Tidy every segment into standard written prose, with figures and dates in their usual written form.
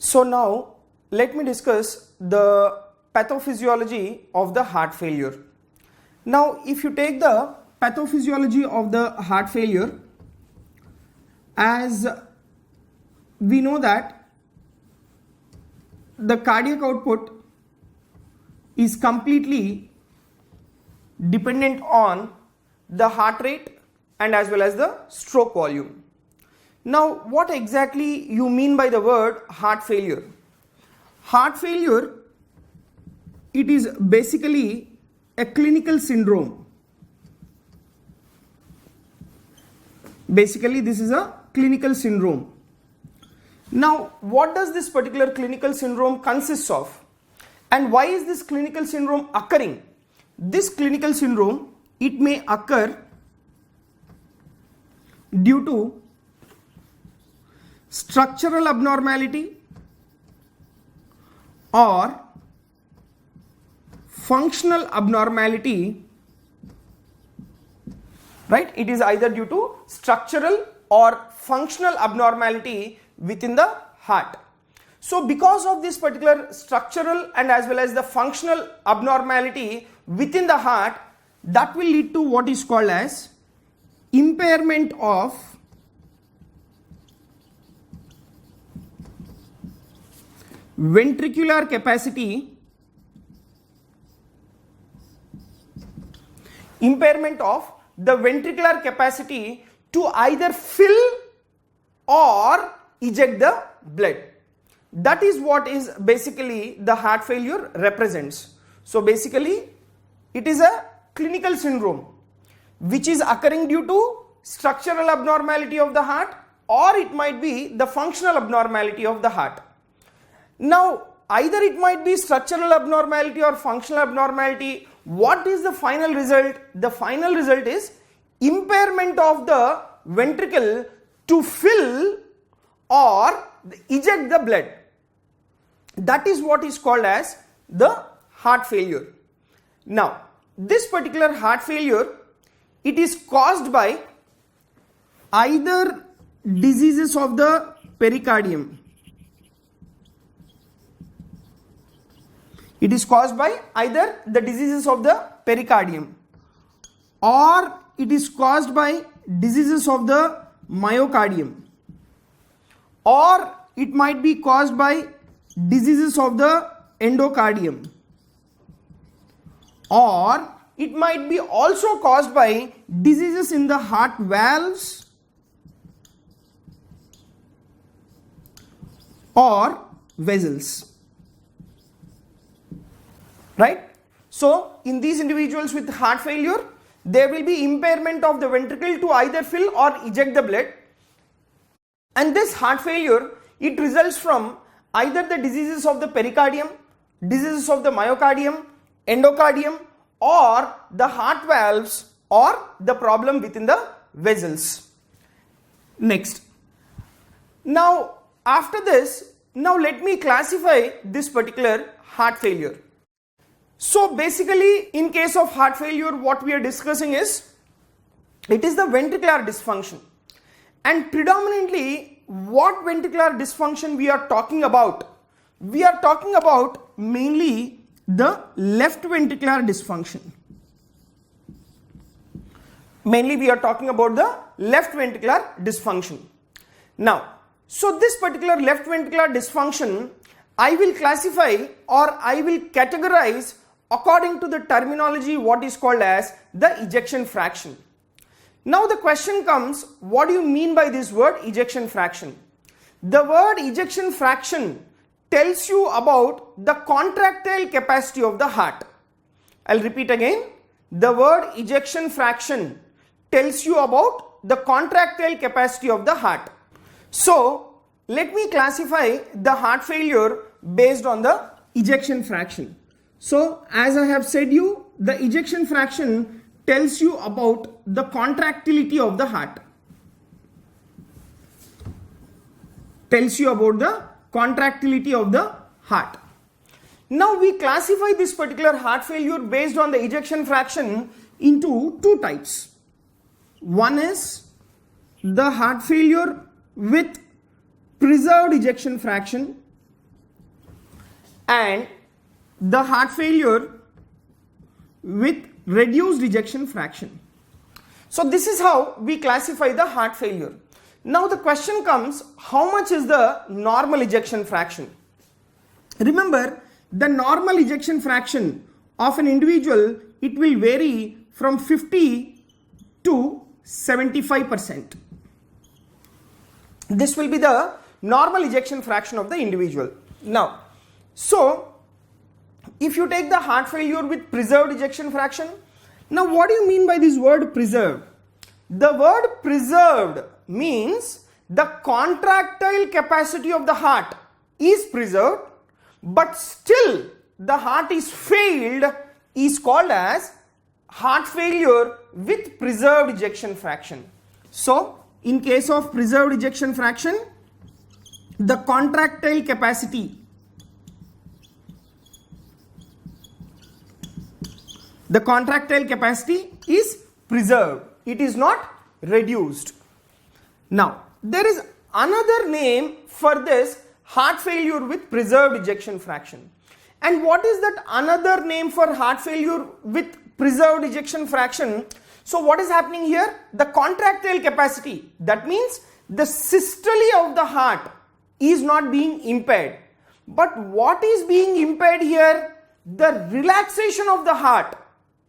So now let me discuss the pathophysiology of the heart failure. Now if you take the pathophysiology of the heart failure, as we know that the cardiac output is completely dependent on the heart rate and as well as the stroke volume. Now what exactly you mean by the word heart failure? Heart failure, it is basically a clinical syndrome. Basically this is a clinical syndrome. Now what does this particular clinical syndrome consist of? And why is this clinical syndrome occurring? This clinical syndrome, it may occur due to structural abnormality or functional abnormality, right? It is either due to structural or functional abnormality within the heart. So because of this particular structural and as well as the functional abnormality within the heart, that will lead to what is called as impairment of ventricular capacity, impairment of the ventricular capacity to either fill or eject the blood. That is what is basically the heart failure represents. So basically it is a clinical syndrome which is occurring due to structural abnormality of the heart, or it might be the functional abnormality of the heart. Now either it might be structural abnormality or functional abnormality. What is the final result? The final result is impairment of the ventricle to fill or eject the blood. That is what is called as the heart failure. Now this particular heart failure, it is caused by either diseases of the pericardium. It is caused by either the diseases of the pericardium, or it is caused by diseases of the myocardium, or it might be caused by diseases of the endocardium, or it might be also caused by diseases in the heart valves or vessels. Right? So in these individuals with heart failure, there will be impairment of the ventricle to either fill or eject the blood. And this heart failure, it results from either the diseases of the pericardium, diseases of the myocardium, endocardium, or the heart valves, or the problem within the vessels. Next. Now after this, now let me classify this particular heart failure. So basically in case of heart failure, what we are discussing is, it is the ventricular dysfunction. And predominantly what ventricular dysfunction we are talking about? We are talking about mainly the left ventricular dysfunction. Mainly we are talking about the left ventricular dysfunction. Now, so this particular left ventricular dysfunction, I will classify or I will categorize according to the terminology what is called as the ejection fraction. Now the question comes, what do you mean by this word ejection fraction? The word ejection fraction tells you about the contractile capacity of the heart. I'll repeat again. The word ejection fraction tells you about the contractile capacity of the heart. So let me classify the heart failure based on the ejection fraction. So as I have said you, the ejection fraction tells you about the contractility of the heart. Tells you about the contractility of the heart. Now we classify this particular heart failure based on the ejection fraction into two types. One is the heart failure with preserved ejection fraction, and the heart failure with reduced ejection fraction. So this is how we classify the heart failure. Now the question comes, how much is the normal ejection fraction? Remember, the normal ejection fraction of an individual, it will vary from 50 to 75%. This will be the normal ejection fraction of the individual. Now, so if you take the heart failure with preserved ejection fraction, now what do you mean by this word preserved? The word preserved means the contractile capacity of the heart is preserved, but still the heart is failed, is called as heart failure with preserved ejection fraction. So in case of preserved ejection fraction, the contractile capacity is preserved. It is not reduced. Now, there is another name for this heart failure with preserved ejection fraction. And what is that another name for heart failure with preserved ejection fraction? So what is happening here? The contractile capacity, that means the systole of the heart is not being impaired. But what is being impaired here? The relaxation of the heart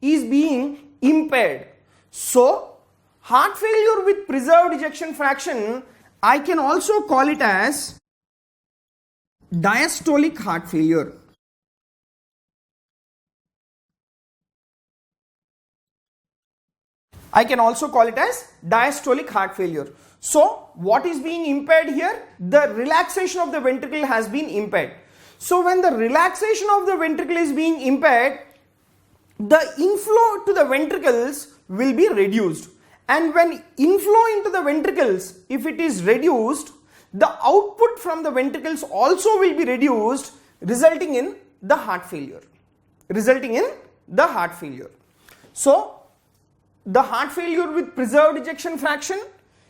is being impaired. So heart failure with preserved ejection fraction, I can also call it as diastolic heart failure. I can also call it as diastolic heart failure. So what is being impaired here? The relaxation of the ventricle has been impaired. So when the relaxation of the ventricle is being impaired, the inflow to the ventricles will be reduced. And when inflow into the ventricles, if it is reduced, the output from the ventricles also will be reduced, resulting in the heart failure. So the heart failure with preserved ejection fraction,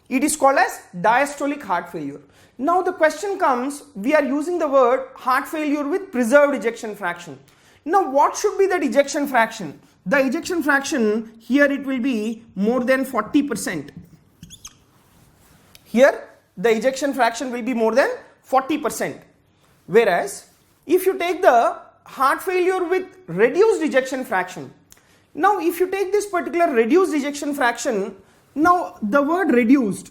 it is called as diastolic heart failure. Now the question comes, we are using the word heart failure with preserved ejection fraction. Now what should be that ejection fraction? The ejection fraction here, it will be more than 40%. Here the ejection fraction will be more than 40%. Whereas if you take the heart failure with reduced ejection fraction, now if you take this particular reduced ejection fraction, now the word reduced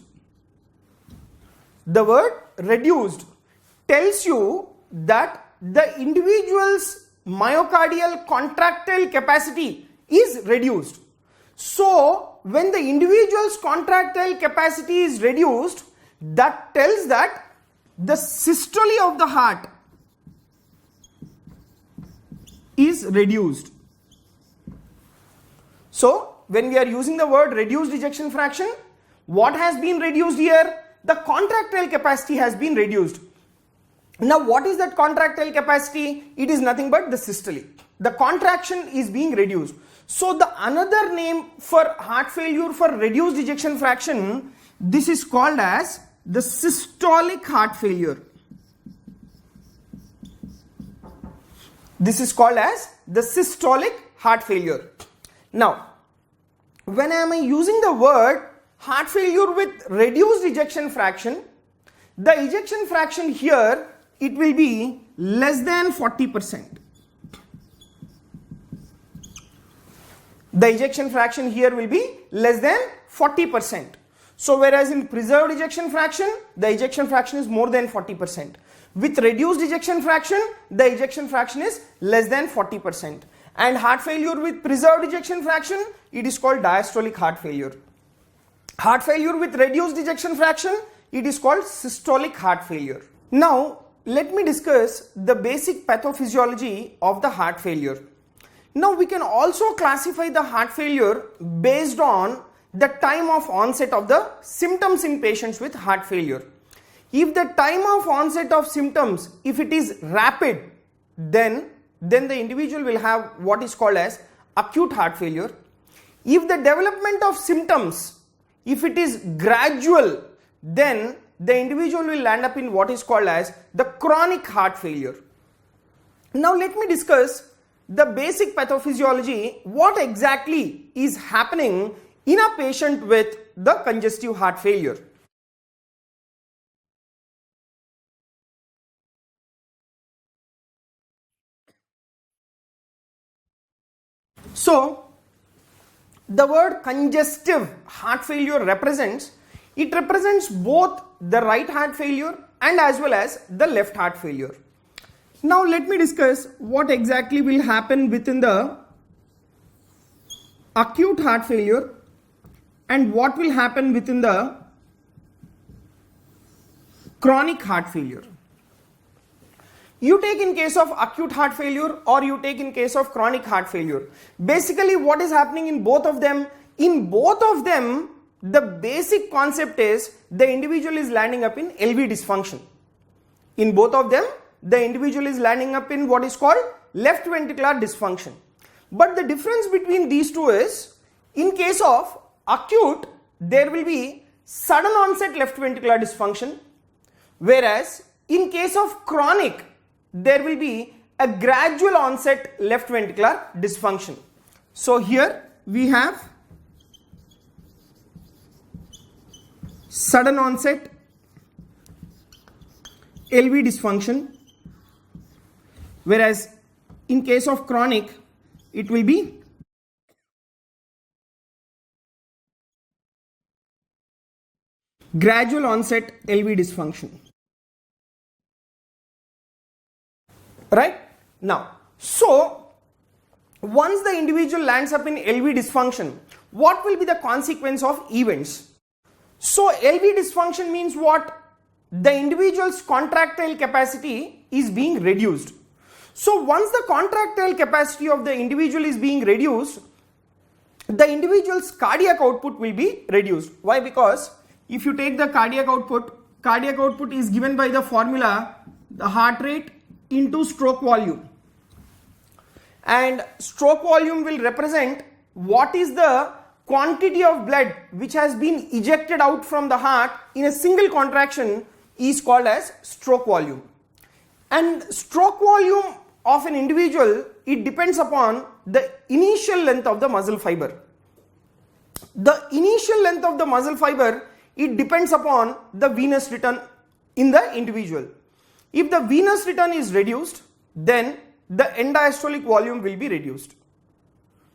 tells you that the individual's myocardial contractile capacity is reduced. So when the individual's contractile capacity is reduced, that tells that the systole of the heart is reduced. So when we are using the word reduced ejection fraction, what has been reduced here? The contractile capacity has been reduced. Now what is that contractile capacity? It is nothing but the systole. The contraction is being reduced. So the another name for heart failure for reduced ejection fraction, this is called as the systolic heart failure. This is called as the systolic heart failure. Now, when am I using the word heart failure with reduced ejection fraction, the ejection fraction here, it will be less than 40%. The ejection fraction here will be less than 40%. So whereas in preserved ejection fraction, the ejection fraction is more than 40%. With reduced ejection fraction, the ejection fraction is less than 40%. And heart failure with preserved ejection fraction, it is called diastolic heart failure. Heart failure with reduced ejection fraction, it is called systolic heart failure. Now, let me discuss the basic pathophysiology of the heart failure. Now, we can also classify the heart failure based on the time of onset of the symptoms in patients with heart failure. If the time of onset of symptoms, if it is rapid, then the individual will have what is called as acute heart failure. If the development of symptoms, if it is gradual, then the individual will land up in what is called as the chronic heart failure. Now let me discuss the basic pathophysiology, what exactly is happening in a patient with the congestive heart failure. So the word congestive heart failure represents both the right heart failure and as well as the left heart failure. Now let me discuss what exactly will happen within the acute heart failure and what will happen within the chronic heart failure. You take in case of acute heart failure or you take in case of chronic heart failure. Basically what is happening in both of them? In both of them, the basic concept is the individual is landing up in LV dysfunction. In both of them, the individual is landing up in what is called left ventricular dysfunction. But the difference between these two is, in case of acute, there will be sudden onset left ventricular dysfunction, whereas in case of chronic, there will be a gradual onset left ventricular dysfunction. So here we have sudden onset LV dysfunction, whereas in case of chronic it will be gradual onset LV dysfunction. Right? Now, so once the individual lands up in LV dysfunction, what will be the consequence of events? So LV dysfunction means what? The individual's contractile capacity is being reduced. So once the contractile capacity of the individual is being reduced, the individual's cardiac output will be reduced. Why? Because if you take the cardiac output is given by the formula, the heart rate into stroke volume, and stroke volume will represent what is the quantity of blood which has been ejected out from the heart in a single contraction is called as stroke volume. And stroke volume of an individual, it depends upon the initial length of the muscle fiber. The initial length of the muscle fiber, it depends upon the venous return in the individual. If the venous return is reduced, then the end diastolic volume will be reduced.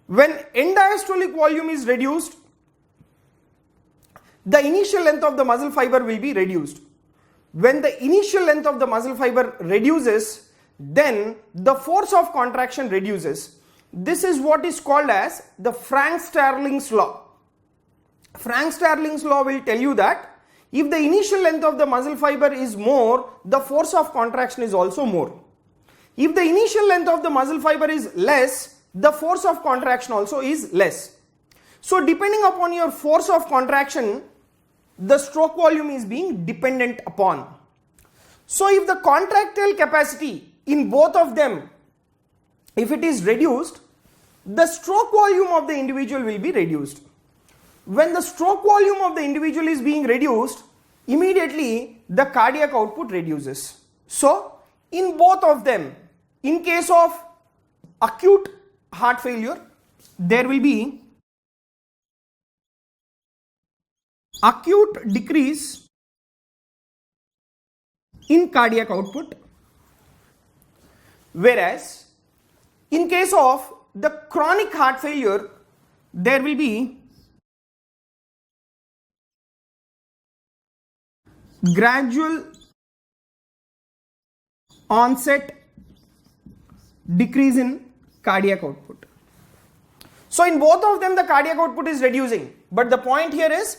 When end diastolic volume is reduced, the initial length of the muscle fiber will be reduced. When the initial length of the muscle fiber reduces, then the force of contraction reduces. This is what is called as the Frank-Starling's law. Frank-Starling's law will tell you that if the initial length of the muscle fiber is more, the force of contraction is also more. If the initial length of the muscle fiber is less, the force of contraction also is less. So depending upon your force of contraction, the stroke volume is being dependent upon. So if the contractile capacity in both of them, if it is reduced, the stroke volume of the individual will be reduced. When the stroke volume of the individual is being reduced, immediately the cardiac output reduces. So in both of them, in case of acute heart failure, there will be acute decrease in cardiac output, whereas in case of the chronic heart failure, there will be gradual onset decrease in cardiac output. So in both of them the cardiac output is reducing, but the point here is,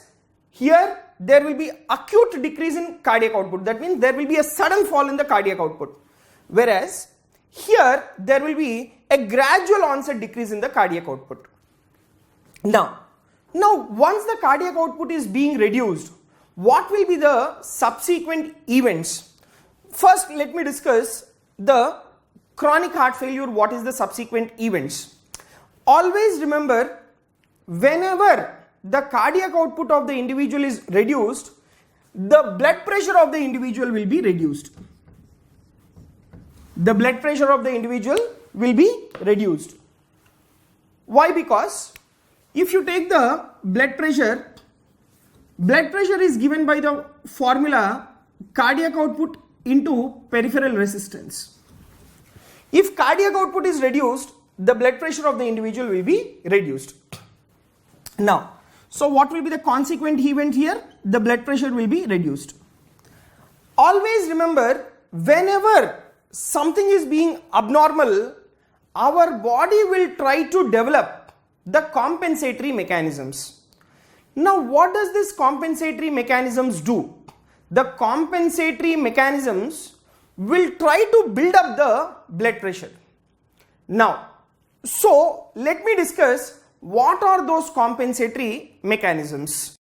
here there will be acute decrease in cardiac output. That means there will be a sudden fall in the cardiac output, whereas here there will be a gradual onset decrease in the cardiac output. Now once the cardiac output is being reduced, what will be the subsequent events? First, let me discuss the chronic heart failure. What is the subsequent events? Always remember, whenever the cardiac output of the individual is reduced, the blood pressure of the individual will be reduced. the blood pressure of the individual will be reduced. Why? Because if you take the blood pressure is given by the formula cardiac output into peripheral resistance. If cardiac output is reduced, the blood pressure of the individual will be reduced. Now, so what will be the consequent event here? The blood pressure will be reduced. Always remember, whenever something is being abnormal, our body will try to develop the compensatory mechanisms. Now, what does this compensatory mechanisms do? The compensatory mechanisms will try to build up the blood pressure. Now, so let me discuss what are those compensatory mechanisms.